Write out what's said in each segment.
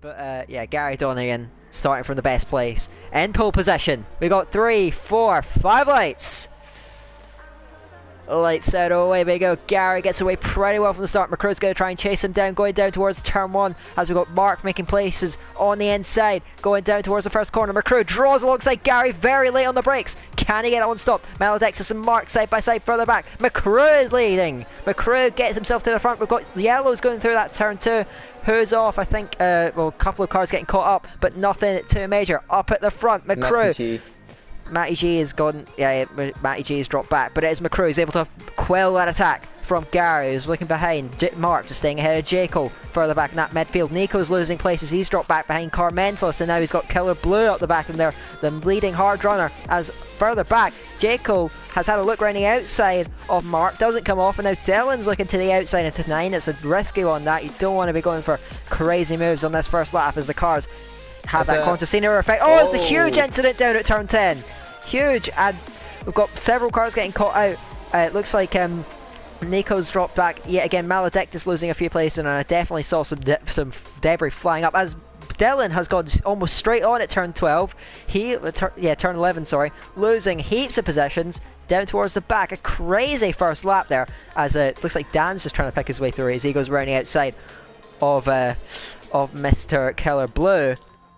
But yeah, Gary Donegan starting from the best place. In pole position, we got 3, 4, 5 lights. Lights out, away we go. Gary gets away pretty well from the start. McCrew's going to try and chase him down, going down towards turn 1 as we got Mark making places on the inside, going down towards the first corner. McCrew draws alongside Gary very late on the brakes. Can he get it on stop? Maledictus and Mark side by side further back. McCrew is leading. McCrew gets himself to the front. We've got Yellows going through that turn 2. Who's off? I think, well, a couple of cars getting caught up, but nothing too major. Up at the front, McCrew. Matty G has gone, yeah, Matty G has dropped back, but it is McCrew who's able to quell that attack from Gary, who's looking behind. Mark just staying ahead of Jekyll further back in that midfield. Nico's losing places, he's dropped back behind Carmentalist, and now he's got Killer Blue up the back of there, the leading hard runner. As further back, Jekyll has had a look around the outside of Mark, doesn't come off, and now Dylan's looking to the outside into 9. It's a risky one that you don't want to be going for crazy moves on this first lap as the cars have that Contesino effect. Oh, it's a huge incident down at turn 10. Huge, and we've got several cars getting caught out. It looks like Nico's dropped back yet again. Maledictus losing a few places, and I definitely saw some debris flying up as Dylan has gone almost straight on at turn 12. Turn 11, sorry, losing heaps of positions down towards the back. A crazy first lap there, as it looks like Dan's just trying to pick his way through as he goes around the outside of Mr. Killer Blue.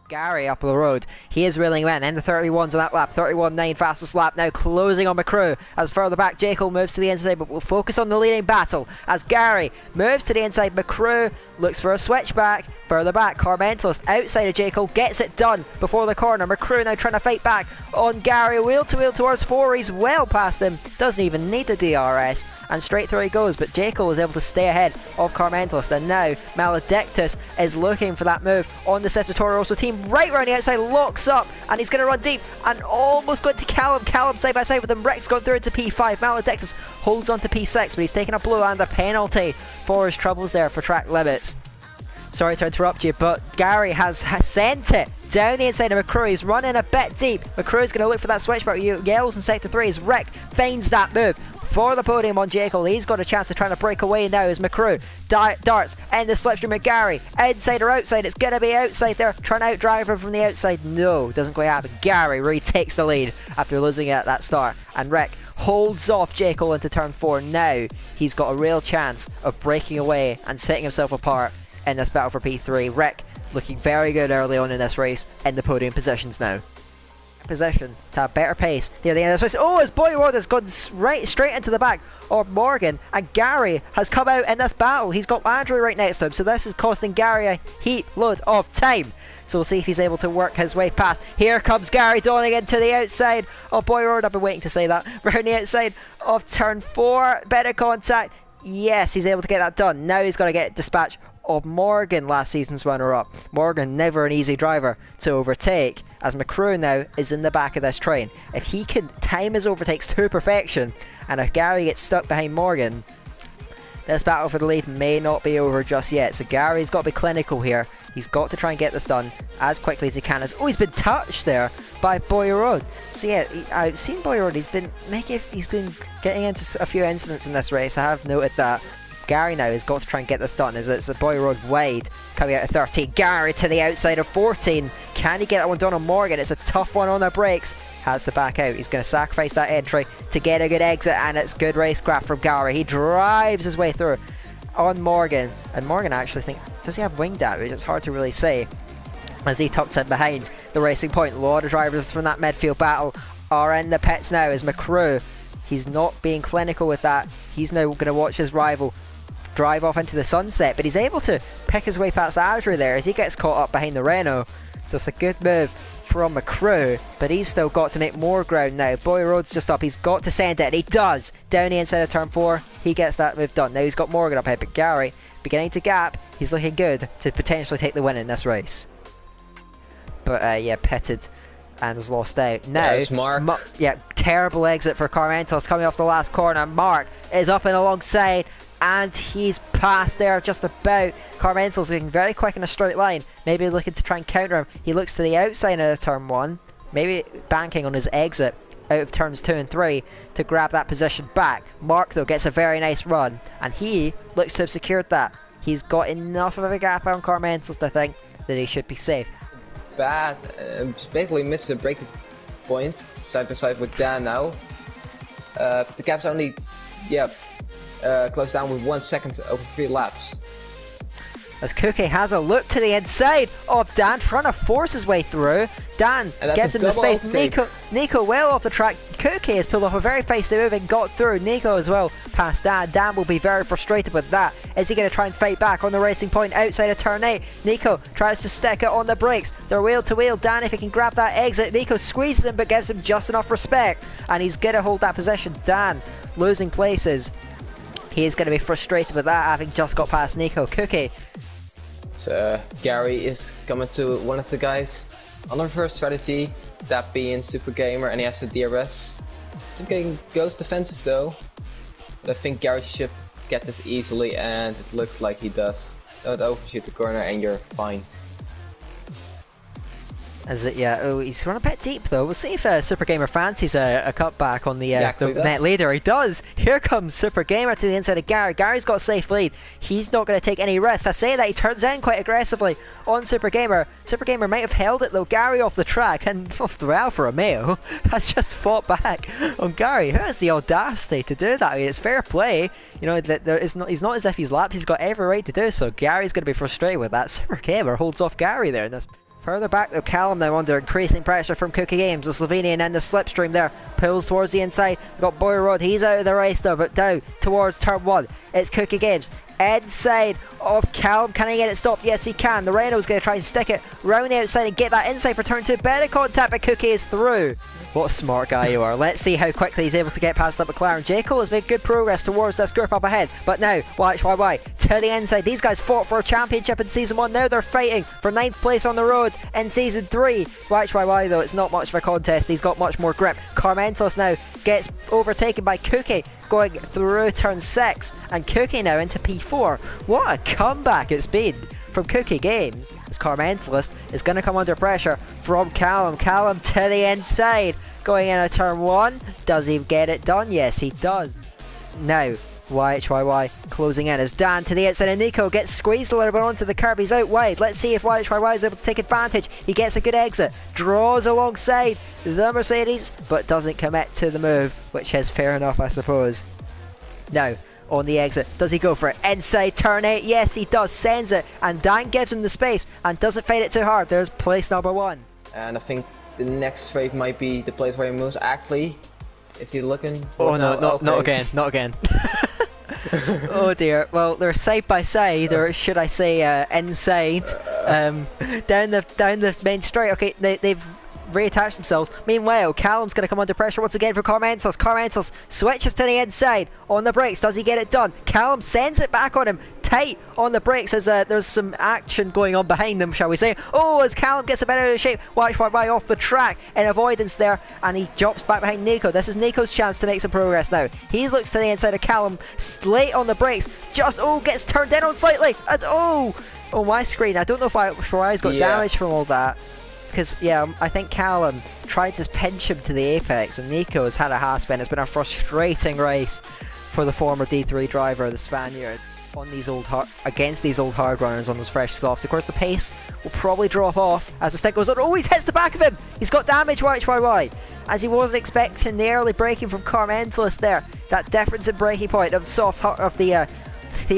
Gary up the road, he is reeling in, and the 31s on that lap, 31.9 fastest lap, now closing on McCrew, as further back Jekyll moves to the inside, but we'll focus on the leading battle, as Gary moves to the inside. McCrew looks for a switchback, further back, Carmentalist outside of Jekyll, gets it done before the corner. McCrew now trying to fight back on Gary, wheel to wheel towards 4, he's well past him, doesn't even need the DRS, and straight through he goes, but Jekyll is able to stay ahead of Carmentalist, and now Maledictus is looking for that move on the Sister Toro Rosso team, right around the outside, locks up, and he's going to run deep, and almost going to Callum side by side with him. Rick's gone through into P5, Maledictus holds on to P6, but he's taking a blow and a penalty for his troubles there for track limits. Sorry to interrupt you, but Gary has sent it down the inside of McCrew. He's running a bit deep. McCrew's going to look for that switch, but Yellows in sector 3 as Rick finds that move for the podium on Jekyll. He's got a chance of trying to break away now as McCrew darts in the slipstream of Gary. Inside or outside? It's going to be outside there. Trying to outdrive him from the outside. No, doesn't quite happen. Gary retakes the lead after losing it at that start. And Rick holds off Jekyll into turn 4. Now he's got a real chance of breaking away and setting himself apart in this battle for P3. Rick looking very good early on in this race in the podium positions now. Position to have better pace near the end of this race. Oh, his Boy has gone straight into the back of Morgan, and Gary has come out in this battle. He's got Andrew right next to him, so this is costing Gary a heap load of time. So we'll see if he's able to work his way past. Here comes Gary Donegan to the outside of Boy Road. I've been waiting to say that. Round the outside of turn 4. Better contact. Yes, he's able to get that done. Now he's got to get dispatch of Morgan, last season's runner-up. Morgan, never an easy driver to overtake, as McCrew now is in the back of this train. If he can time his overtakes to perfection, and if Gary gets stuck behind Morgan, this battle for the lead may not be over just yet. So Gary's got to be clinical here. He's got to try and get this done as quickly as he can. Oh, he's been touched there by Boyer. So yeah, I've seen Boyer. He's been getting into a few incidents in this race. I have noted that. Gary now has got to try and get this done, as it's a Boy Road wide coming out of 13. Gary to the outside of 14. Can he get that one done on Morgan? It's a tough one on the brakes. Has to back out. He's going to sacrifice that entry to get a good exit, and it's good racecraft from Gary. He drives his way through on Morgan, and Morgan actually does he have wing damage? It's hard to really say, as he tucks in behind the racing point. A lot of drivers from that midfield battle are in the pits now, as McCrew, he's not being clinical with that. He's now going to watch his rival drive off into the sunset, but he's able to pick his way past Andrew there as he gets caught up behind the Renault. So it's a good move from McCrew, but he's still got to make more ground now. Boy Road's just up, he's got to send it, and he does! Down the inside of turn 4, he gets that move done. Now he's got Morgan up ahead, but Gary beginning to gap. He's looking good to potentially take the win in this race. But yeah, pitted and has lost out. Now, Mark. Yeah, terrible exit for Carmentos coming off the last corner. Mark is up and alongside, and he's past there just about. Carmental's looking very quick in a straight line, maybe looking to try and counter him. He looks to the outside of turn 1, maybe banking on his exit out of turns 2 and 3 to grab that position back. Mark though gets a very nice run, and he looks to have secured that. He's got enough of a gap on Carmental's, I think, that he should be safe. Bad, just basically misses the breaking points side by side with Dan now. The gap's only, closed down with 1 second over 3 laps. As Cookie has a look to the inside of Dan, trying to force his way through. Dan gives him the space. Nico well off the track. Cookie has pulled off a very feisty move and got through. Nico as well past Dan. Dan will be very frustrated with that. Is he going to try and fight back on the racing point outside of turn 8? Nico tries to stick it on the brakes. They're wheel to wheel. Dan, if he can grab that exit. Nico squeezes him but gives him just enough respect. And he's going to hold that position. Dan losing places. He is going to be frustrated with that, having just got past Nico. Cookie. So Gary is coming to one of the guys on the first strategy, that being Super Gamer, and he has the DRS. Super Gamer goes defensive though, but I think Gary should get this easily, and it looks like he does. Don't overshoot the corner and you're fine. Is it? Yeah. Oh, he's run a bit deep though. We'll see if Super Gamer fancies a cutback on the net leader. He does. Here comes Super Gamer to the inside of Gary. Gary's got a safe lead. He's not going to take any risks. I say that he turns in quite aggressively on Super Gamer. Super Gamer might have held it though. Gary off the track, and off the Alfa Romeo has just fought back on Gary. Who has the audacity to do that? I mean, it's fair play. You know, he's not as if he's lapped. He's got every right to do so. Gary's going to be frustrated with that. Super Gamer holds off Gary there. And that's further back though, Callum now under increasing pressure from Cookie Games. The Slovenian in the slipstream there pulls towards the inside. We've got Boyrod, he's out of the race though, but down towards turn 1. It's Cookie Games. Inside of Callum, can he get it stopped? Yes he can. The Renault's going to try and stick it round the outside and get that inside for turn 2. Better contact, but Cookie is through. What a smart guy you are. Let's see how quickly he's able to get past that McLaren. Jekyll has made good progress towards this group up ahead, but now watch YY to the inside. These guys fought for a championship in season 1. Now they're fighting for 9th place on the roads in season 3. Watch YY though, it's not much of a contest. He's got much more grip. Carmentos now gets overtaken by Cookie going through turn 6, and Cookie now into P4. What a comeback it's been from Cookie Games. This Carmentalist is going to come under pressure from Callum. Callum to the inside, going in at turn 1. Does he get it done? Yes, he does. Now, YHYY closing in as Dan to the outside, and Nico gets squeezed a little bit onto the curb. He's out wide. Let's see if YHYY is able to take advantage. He gets a good exit, draws alongside the Mercedes, but doesn't commit to the move, which is fair enough, I suppose. Now, on the exit, does he go for it? Inside turn 8, yes he does, sends it, and Dan gives him the space and doesn't fight it too hard. There's place number 1. And I think the next straight might be the place where he moves. Actually, is he looking? Oh no, not again, not again. Oh dear. Well, they're side by side, or should I say inside, down the main straight. Okay, they've reattached themselves. Meanwhile, Callum's going to come under pressure once again for Carmentos. Carmentos switches to the inside on the brakes. Does he get it done? Callum sends it back on him. Tight on the brakes as there's some action going on behind them, shall we say. Oh, as Callum gets a bit out of shape. Watch YY off the track in avoidance there, and he jumps back behind Nico. This is Nico's chance to make some progress now. He looks to the inside of Callum, late on the brakes. Just, gets turned in on slightly. And on my screen, I don't know if YY's got damage from all that. Because, I think Callum tried to pinch him to the apex, and Nico has had a half spin. It's been a frustrating race for the former D3 driver, the Spaniard, on these against these old hard runners on those fresh softs. Of course, the pace will probably drop off as the stick goes on. Oh, he hits the back of him! He's got damage, YY, as he wasn't expecting the early braking from Carmentalist there. That difference in braking point of the soft of the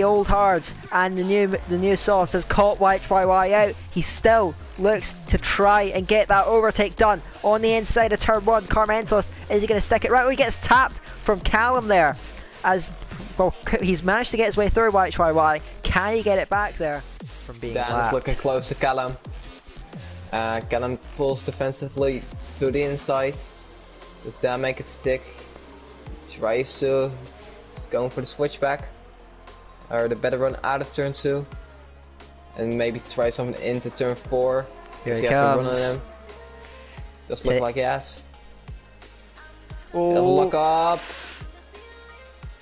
old hards and the new softs has caught YY out. He still looks to try and get that overtake done on the inside of turn 1. Carmentos, is he going to stick it right? Oh, he gets tapped from Callum there, as well, he's managed to get his way through YY. Can he get it back there from being Dan lapped? Is looking close to Callum. Callum pulls defensively to the inside. Does Dan make it stick? Tries to. He's going for the switchback, or the better run out of turn 2, and maybe try something into turn 4. Here he has to run on comes. him. Does look like he has. Oh. It'll lock up.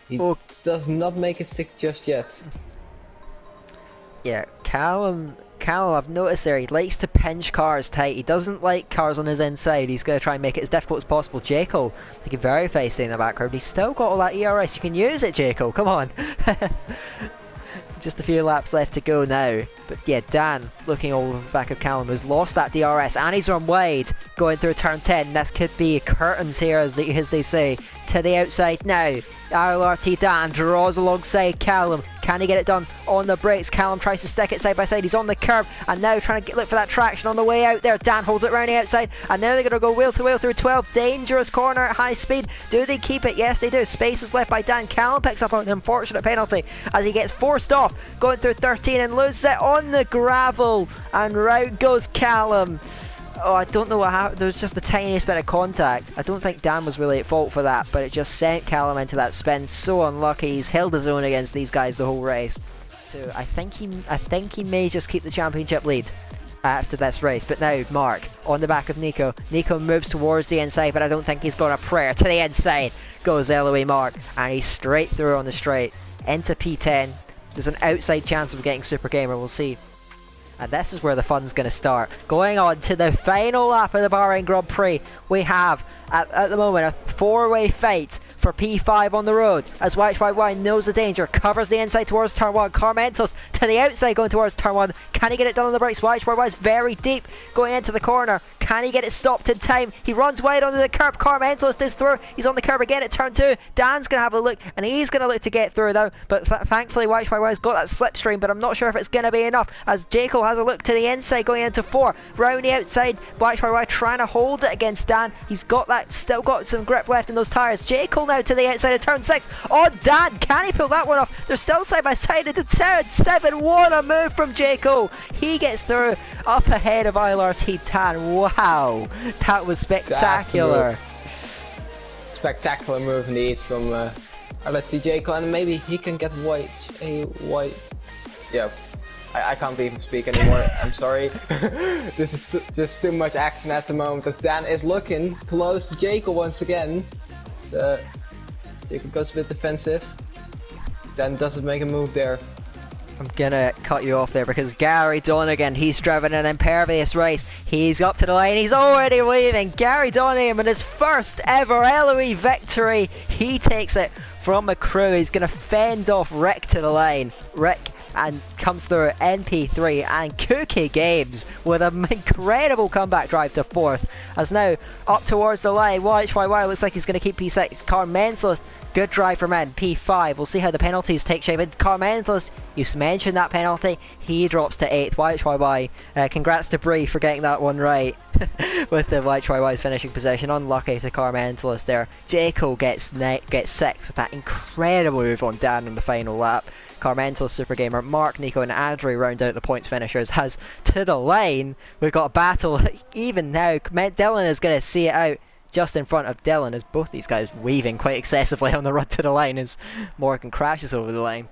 He does not make it stick just yet. Yeah, Callum, I've noticed there, he likes to pinch cars tight. He doesn't like cars on his inside. He's going to try and make it as difficult as possible. Jekyll, looking very feisty in the background. He's still got all that ERS. You can use it, Jekyll. Come on. Just a few laps left to go now. But yeah, Dan, looking over the back of Callum, has lost that DRS and he's run wide going through turn 10. This could be curtains here, as they say. To the outside now. LRT Dan draws alongside Callum. Can he get it done on the brakes? Callum tries to stick it side by side. He's on the curb and now trying to look for that traction on the way out there. Dan holds it round the outside and now they're going to go wheel to wheel through 12. Dangerous corner at high speed. Do they keep it? Yes, they do. Space is left by Dan. Callum picks up an unfortunate penalty as he gets forced off going through 13 and loses it on the gravel. And round goes Callum. Oh, I don't know what happened. There was just the tiniest bit of contact. I don't think Dan was really at fault for that, but it just sent Callum into that spin. So unlucky. He's held his own against these guys the whole race. So I think he may just keep the championship lead after this race. But now Mark on the back of Nico. Nico moves towards the inside, but I don't think he's got a prayer. To the inside goes LoE Mark, and he's straight through on the straight into P10. There's an outside chance of getting Super Gamer. We'll see. And this is where the fun's going to start. Going on to the final lap of the Bahrain Grand Prix, we have, at the moment, a four-way fight for P5 on the road. As YHYY knows the danger, covers the inside towards turn 1. Carmentos to the outside going towards turn 1. Can he get it done on the brakes? YHYY is very deep going into the corner. Can he get it stopped in time? He runs wide onto the curb. Carmentos is through. He's on the curb again at turn 2. Dan's going to have a look, and he's going to look to get through now. But thankfully, YHYY has got that slipstream, but I'm not sure if it's going to be enough. As Jaco has a look to the inside going into 4. Round the outside, YHYY trying to hold it against Dan. He's got that, still got some grip left in those tyres. Jaco now to the outside of turn 6. Oh, Dan, can he pull that one off? They're still side by side into turn 7. What a move from Jaco. He gets through up ahead of LRT Dan. Wow, that was spectacular. Spectacular move indeed from LRT Jaco, and maybe he can get white. Yeah, I can't even speak anymore. I'm sorry. This is just too much action at the moment, as Dan is looking close to Jaco once again. So, Jaco goes a bit defensive. Dan doesn't make a move there. I'm gonna cut you off there because Gary Donegan, he's driven an impervious race. He's up to the line, he's already leaving. Gary Donegan in his first ever LoE victory. He takes it from McCrew. He's gonna fend off Rick to the line. Rick and comes through NP3 and Cookie Games with an incredible comeback drive to 4th. As now up towards the line, YHYY looks like he's going to keep P6. Carmentos, good drive from P5. We'll see how the penalties take shape. And Carmentos, you've mentioned that penalty, he drops to 8th. YHYY, congrats to Bree for getting that one right. With the YHYY's finishing position. Unlucky to Carmentos there. Jaco gets 6th with that incredible move on Dan in the final lap. Carmentos, Super Gamer, Mark, Nico and Adri round out the points finishers. As to the line, we've got a battle even now. Dylan is going to see it out just in front of Dylan, as both these guys weaving quite excessively on the run to the line as Morgan crashes over the line.